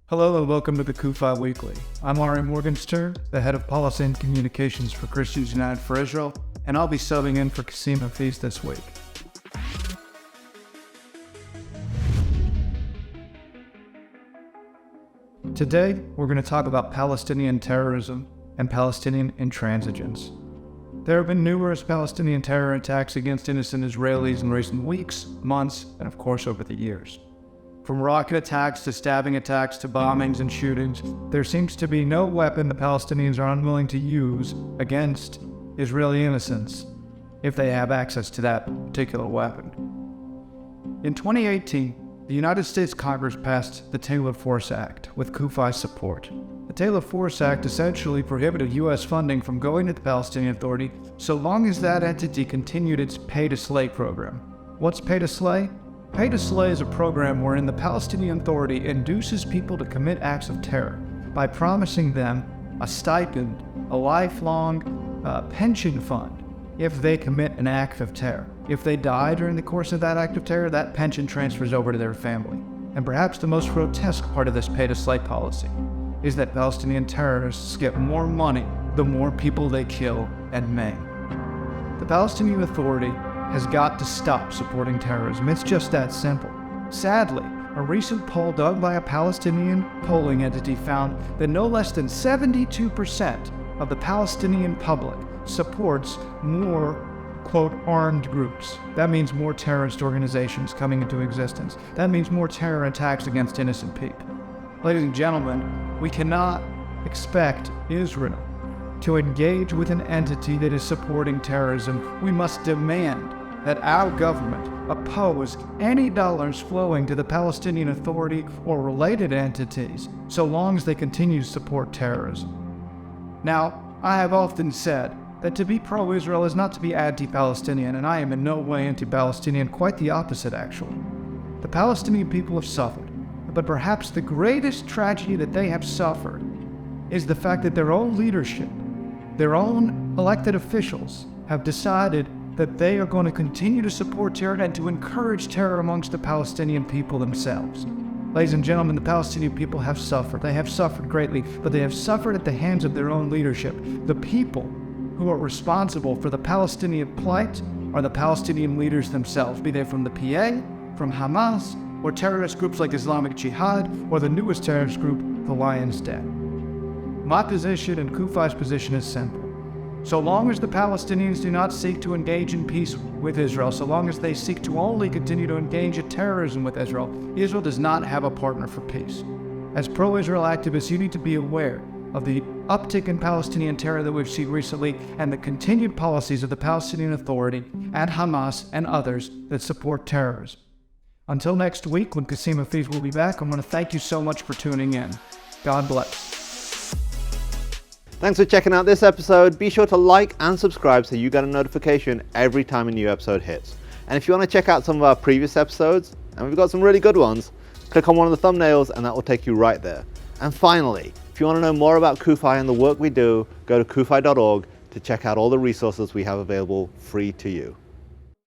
Hello and welcome to the CUFI Weekly. I'm Ari Morgenstern, the head of policy and communications for Christians United for Israel, and I'll be subbing in for Kasim Hafiz this week. Today, we're going to talk about Palestinian terrorism and Palestinian intransigence. There have been numerous Palestinian terror attacks against innocent Israelis in recent weeks, months, and of course over the years. From rocket attacks to stabbing attacks to bombings and shootings, there seems to be no weapon the Palestinians are unwilling to use against Israeli innocents if they have access to that particular weapon. In 2018, the United States Congress passed the Taylor Force Act with CUFI support. The Taylor Force Act essentially prohibited U.S. funding from going to the Palestinian Authority so long as that entity continued its pay-to-slay program. What's pay-to-slay? Pay-to-slay is a program wherein the Palestinian Authority induces people to commit acts of terror by promising them a stipend, a lifelong pension fund if they commit an act of terror. If they die during the course of that act of terror, that pension transfers over to their family. And perhaps the most grotesque part of this pay-to-slay policy is that Palestinian terrorists get more money the more people they kill and maim. The Palestinian Authority has got to stop supporting terrorism. It's just that simple. Sadly, a recent poll done by a Palestinian polling entity found that no less than 72% of the Palestinian public supports more, quote, armed groups. That means more terrorist organizations coming into existence. That means more terror attacks against innocent people. Ladies and gentlemen, we cannot expect Israel to engage with an entity that is supporting terrorism. We must demand that our government oppose any dollars flowing to the Palestinian Authority or related entities so long as they continue to support terrorism. Now, I have often said that to be pro-Israel is not to be anti-Palestinian, and I am in no way anti-Palestinian, quite the opposite actually. The Palestinian people have suffered, but perhaps the greatest tragedy that they have suffered is the fact that their own leadership, their own elected officials have decided that they are going to continue to support terror and to encourage terror amongst the Palestinian people themselves. Ladies and gentlemen, the Palestinian people have suffered. They have suffered greatly, but they have suffered at the hands of their own leadership. The people who are responsible for the Palestinian plight are the Palestinian leaders themselves, be they from the PA, from Hamas, or terrorist groups like Islamic Jihad, or the newest terrorist group, the Lion's Den. My position and CUFI's position is simple. So long as the Palestinians do not seek to engage in peace with Israel, so long as they seek to only continue to engage in terrorism with Israel, Israel does not have a partner for peace. As pro-Israel activists, you need to be aware of the uptick in Palestinian terror that we've seen recently and the continued policies of the Palestinian Authority and Hamas and others that support terrorism. Until next week, when Kasim Hafiz will be back, I want to thank you so much for tuning in. God bless. Thanks for checking out this episode. Be sure to like and subscribe so you get a notification every time a new episode hits. And if you want to check out some of our previous episodes, and we've got some really good ones, click on one of the thumbnails and that will take you right there. And finally, if you want to know more about CUFI and the work we do, go to cufi.org to check out all the resources we have available free to you.